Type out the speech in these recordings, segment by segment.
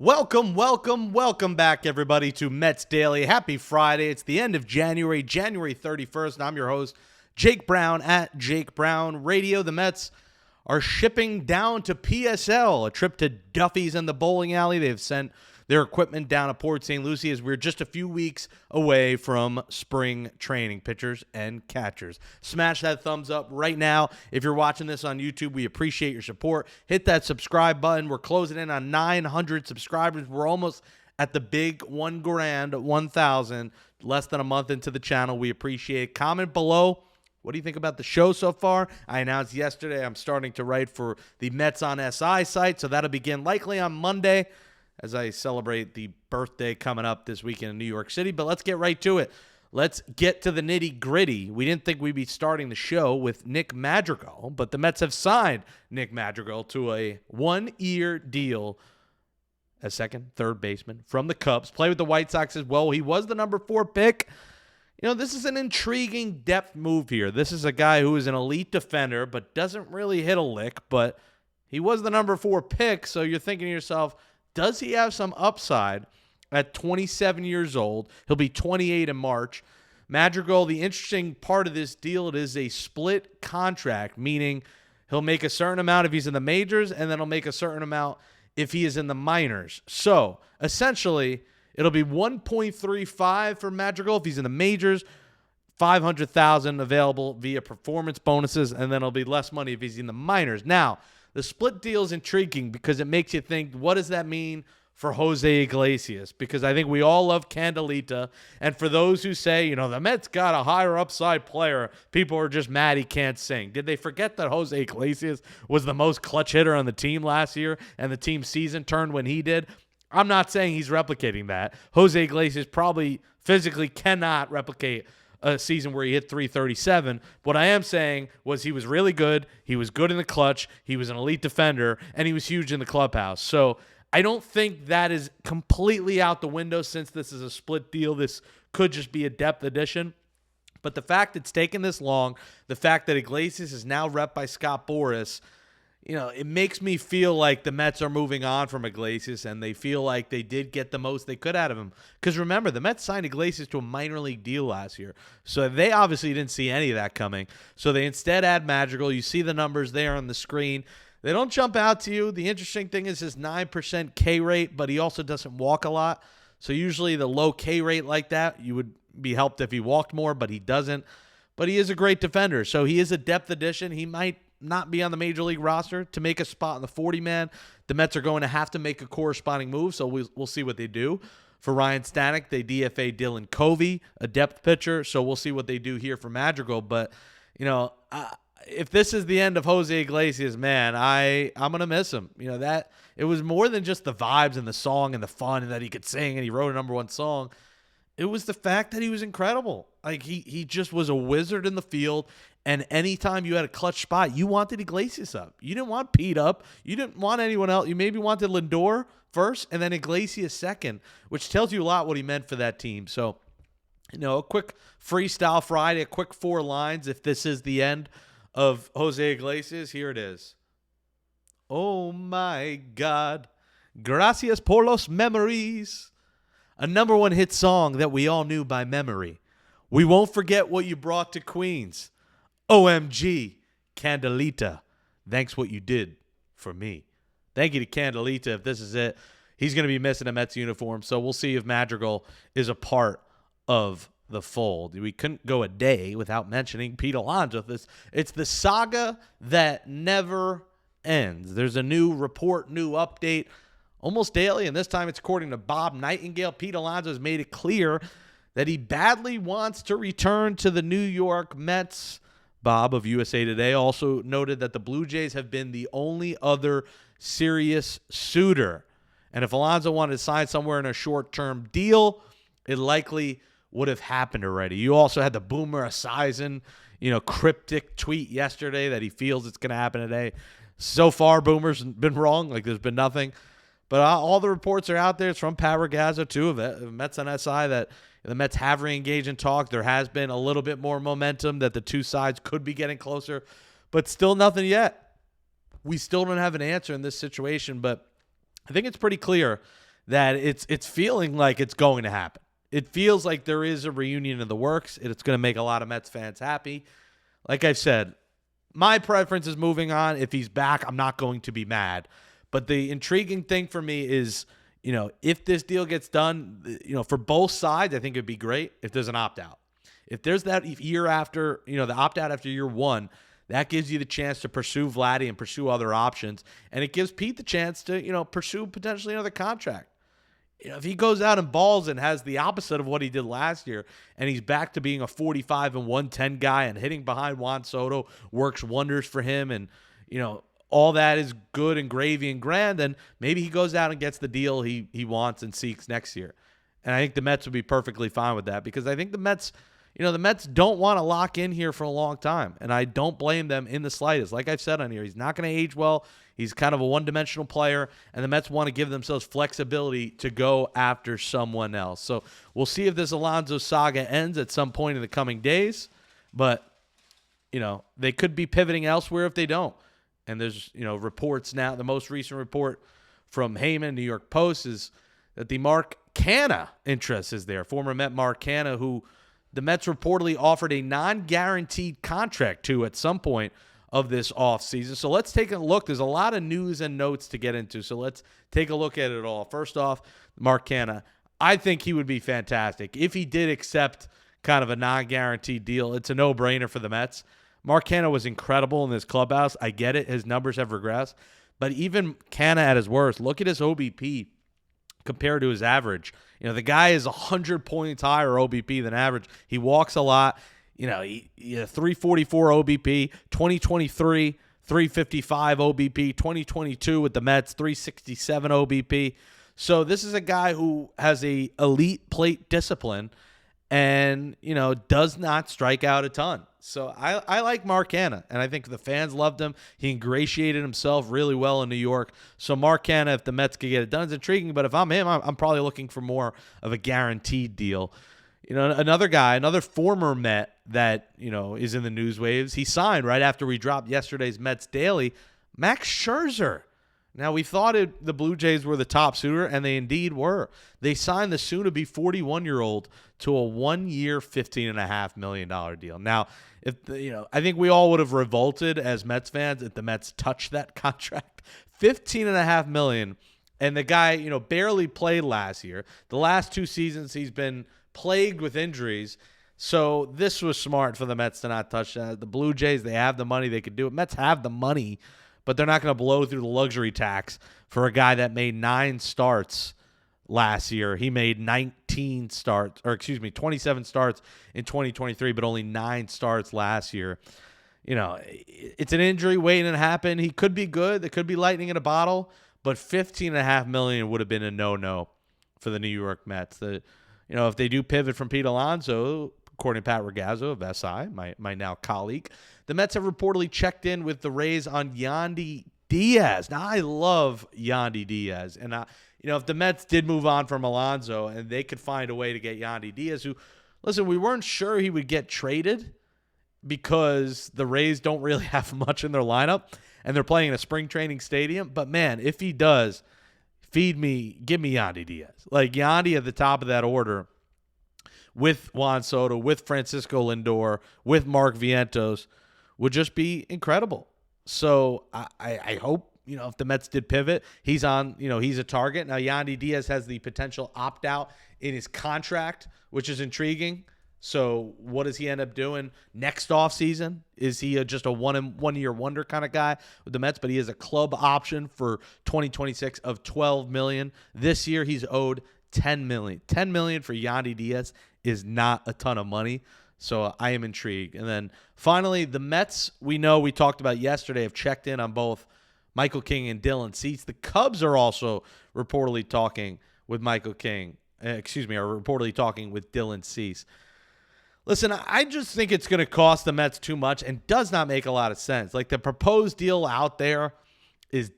Welcome back, everybody, to Mets Daily. Happy Friday. It's the end of January 31st, and I'm your host, Jake Brown at Jake Brown Radio. The Mets are shipping down to PSL, a trip to Duffy's and the bowling alley. They've sent their equipment down to Port St. Lucie as we're just a few weeks away from spring training. Pitchers and catchers, smash that thumbs up right now. If you're watching this on YouTube, we appreciate your support. Hit that subscribe button. We're closing in on 900 subscribers. We're almost at the big 1,000, less than a month into the channel. We appreciate it. Comment below. What do you think about the show so far? I announced yesterday I'm starting to write for the Mets on SI site, so that'll begin likely on Monday as I celebrate the birthday coming up this weekend in New York City. But let's get right to it. Let's get to the nitty-gritty. We didn't think we'd be starting the show with Nick Madrigal, but the Mets have signed Nick Madrigal to a one-year deal as second, third baseman from the Cubs. Played with the White Sox as well. He was the number 4 pick. You know, this is an intriguing depth move here. This is a guy who is an elite defender but doesn't really hit a lick, but he was the number 4 pick, so you're thinking to yourself, does he have some upside at 27 years old? He'll be 28 in March. Madrigal, the interesting part of this deal, it is a split contract, meaning he'll make a certain amount if he's in the majors, and then he'll make a certain amount if he is in the minors. So, essentially, it'll be $1.35 for Madrigal if he's in the majors, $500,000 available via performance bonuses, and then it'll be less money if he's in the minors. Now, the split deal is intriguing because it makes you think, what does that mean for Jose Iglesias? Because I think we all love Candelita, and for those who say, you know, the Mets got a higher upside player, people are just mad he can't sing. Did they forget that Jose Iglesias was the most clutch hitter on the team last year, and the team's season turned when he did? I'm not saying he's replicating that. Jose Iglesias probably physically cannot replicate a season where he hit 337. What I am saying was he was really good. He was good in the clutch. He was an elite defender, and he was huge in the clubhouse. So I don't think that is completely out the window since this is a split deal. This could just be a depth addition. But the fact it's taken this long, the fact that Iglesias is now rep by Scott Boras, you know, it makes me feel like the Mets are moving on from Iglesias, and they feel like they did get the most they could out of him. Because remember, the Mets signed Iglesias to a minor league deal last year, so they obviously didn't see any of that coming. So they instead add Madrigal. You see the numbers there on the screen. They don't jump out to you. The interesting thing is his 9% K rate, but he also doesn't walk a lot. So usually the low K rate like that, you would be helped if he walked more, but he doesn't. But he is a great defender, so he is a depth addition. He might not be on the major league roster to make a spot in the 40-man. The Mets are going to have to make a corresponding move, so we'll see what they do. For Ryan Stanek, they DFA Dylan Covey, a depth pitcher, so we'll see what they do here for Madrigal. But, you know, if this is the end of Jose Iglesias, man, I'm going to miss him. You know, that it was more than just the vibes and the song and the fun and that he could sing and he wrote a number 1 song. It was the fact that he was incredible. Like, he just was a wizard in the field. And anytime you had a clutch spot, you wanted Iglesias up. You didn't want Pete up. You didn't want anyone else. You maybe wanted Lindor first and then Iglesias second, which tells you a lot what he meant for that team. So, you know, a quick freestyle Friday, a quick 4 lines. If this is the end of Jose Iglesias, here it is. Oh, my God. Gracias por los memories. A number 1 hit song that we all knew by memory. We won't forget what you brought to Queens. OMG, Candelita. Thanks what you did for me. Thank you to Candelita. If this is it, he's going to be missing a Mets uniform. So we'll see if Madrigal is a part of the fold. We couldn't go a day without mentioning Pete Alonso. It's the saga that never ends. There's a new report, new update almost daily, and this time it's according to Bob Nightingale. Pete Alonso has made it clear that he badly wants to return to the New York Mets. Bob of USA Today also noted that the Blue Jays have been the only other serious suitor. And if Alonso wanted to sign somewhere in a short-term deal, it likely would have happened already. You also had the Boomer Esiason, cryptic tweet yesterday that he feels it's going to happen today. So far, Boomer's been wrong. Like, there's been nothing. But all the reports are out there. It's from Pat Ragazzo, too, of Mets on SI, that the Mets have re-engaged in talks. There has been a little bit more momentum that the two sides could be getting closer, but still nothing yet. We still don't have an answer in this situation, but I think it's pretty clear that it's feeling like it's going to happen. It feels like there is a reunion in the works. It's going to make a lot of Mets fans happy. Like I've said, my preference is moving on. If he's back, I'm not going to be mad. But the intriguing thing for me is, if this deal gets done, for both sides, I think it'd be great if there's an opt-out. If there's that year after, the opt-out after year one, that gives you the chance to pursue Vladdy and pursue other options. And it gives Pete the chance to, pursue potentially another contract. If he goes out and balls and has the opposite of what he did last year, and he's back to being a 45 and 110 guy and hitting behind Juan Soto works wonders for him, and all that is good and gravy and grand, then maybe he goes out and gets the deal he wants and seeks next year. And I think the Mets would be perfectly fine with that, because I think the Mets don't want to lock in here for a long time, and I don't blame them in the slightest. Like I've said on here, he's not going to age well. He's kind of a one-dimensional player, and the Mets want to give themselves flexibility to go after someone else. So we'll see if this Alonso saga ends at some point in the coming days, but, they could be pivoting elsewhere if they don't. And there's, reports now. The most recent report from Heyman, New York Post, is that the Mark Canha interest is there. Former Met Mark Canha, who the Mets reportedly offered a non-guaranteed contract to at some point of this offseason. So let's take a look. There's a lot of news and notes to get into, so let's take a look at it all. First off, Mark Canha. I think he would be fantastic. If he did accept kind of a non-guaranteed deal, it's a no-brainer for the Mets. Mark Canha was incredible in this clubhouse. I get it. His numbers have regressed. But even Canha at his worst, look at his OBP compared to his average. The guy is 100 points higher OBP than average. He walks a lot. He 344 OBP, 2023, 355 OBP, 2022 with the Mets, 367 OBP. So this is a guy who has a elite plate discipline and, does not strike out a ton. So I like Mark Canha, and I think the fans loved him. He ingratiated himself really well in New York. So Mark Canha, if the Mets could get it done, is intriguing. But if I'm him, I'm probably looking for more of a guaranteed deal. Another guy, another former Met that, is in the news waves, he signed right after we dropped yesterday's Mets Daily, Max Scherzer. Now, we thought the Blue Jays were the top suitor, and they indeed were. They signed the soon-to-be 41-year-old to a 1-year, $15.5 million deal. Now, I think we all would have revolted as Mets fans if the Mets touched that contract. $15.5 million, and the guy, barely played last year. The last 2 seasons, he's been plagued with injuries. So this was smart for the Mets to not touch that. The Blue Jays, they have the money. They could do it. Mets have the money, but they're not going to blow through the luxury tax for a guy that made 9 starts last year. He made 27 starts in 2023, but only 9 starts last year. It's an injury waiting to happen. He could be good. There could be lightning in a bottle, but $15.5 million would have been a no-no for the New York Mets. If they do pivot from Pete Alonso, according to Pat Ragazzo of SI, my now colleague, the Mets have reportedly checked in with the Rays on Yandy Diaz. Now, I love Yandy Diaz. And, if the Mets did move on from Alonso and they could find a way to get Yandy Diaz, who, listen, we weren't sure he would get traded because the Rays don't really have much in their lineup and they're playing in a spring training stadium. But, man, if he does, give me Yandy Diaz. Like Yandy at the top of that order with Juan Soto, with Francisco Lindor, with Mark Vientos would just be incredible. So I hope, if the Mets did pivot, he's on, he's a target. Now, Yandy Diaz has the potential opt-out in his contract, which is intriguing. So what does he end up doing next offseason? Is he just a one-year wonder kind of guy with the Mets? But he has a club option for 2026 of $12 million. This year he's owed $10 million. $10 million for Yandy Diaz is not a ton of money. So I am intrigued. And then finally, the Mets, we talked about yesterday, have checked in on both Michael King and Dylan Cease. The Cubs are also reportedly talking with reportedly talking with Dylan Cease. Listen, I just think it's going to cost the Mets too much and does not make a lot of sense. Like the proposed deal out there is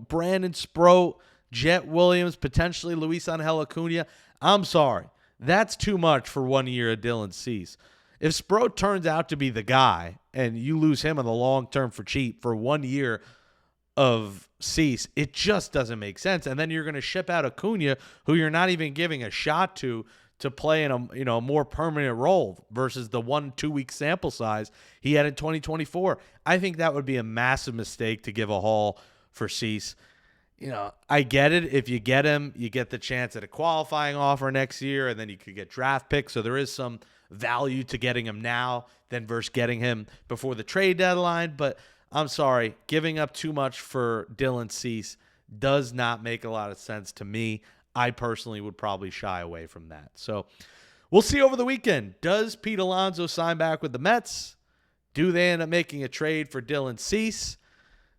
Brandon Sproat, Jet Williams, potentially Luis Angel Acuna. I'm sorry. That's too much for 1 year of Dylan Cease. If Sproat turns out to be the guy and you lose him in the long term for cheap for 1 year, of Cease, it just doesn't make sense. And then you're going to ship out Acuna, who you're not even giving a shot to play in a more permanent role versus the 1-2 week sample size he had in 2024. I think that would be a massive mistake to give a haul for Cease. I get it. If you get him, you get the chance at a qualifying offer next year, and then you could get draft picks. So there is some value to getting him now than versus getting him before the trade deadline. But I'm sorry, giving up too much for Dylan Cease does not make a lot of sense to me. I personally would probably shy away from that. So we'll see over the weekend. Does Pete Alonso sign back with the Mets? Do they end up making a trade for Dylan Cease?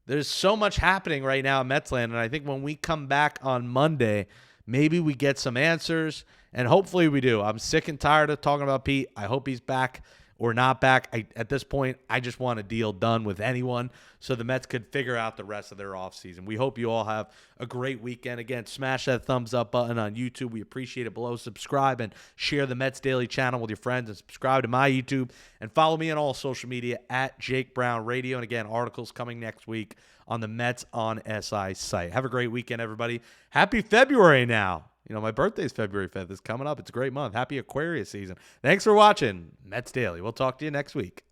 There's so much happening right now in Metsland, and I think when we come back on Monday, maybe we get some answers, and hopefully we do. I'm sick and tired of talking about Pete. I hope he's back or not back. At this point, I just want a deal done with anyone so the Mets could figure out the rest of their offseason. We hope you all have a great weekend. Again, smash that thumbs up button on YouTube. We appreciate it below. Subscribe and share the Mets Daily channel with your friends, and subscribe to my YouTube and follow me on all social media at Jake Brown Radio. And again, articles coming next week on the Mets on SI site. Have a great weekend, everybody. Happy February now. My birthday is February 5th. It's coming up. It's a great month. Happy Aquarius season. Thanks for watching Mets Daily. We'll talk to you next week.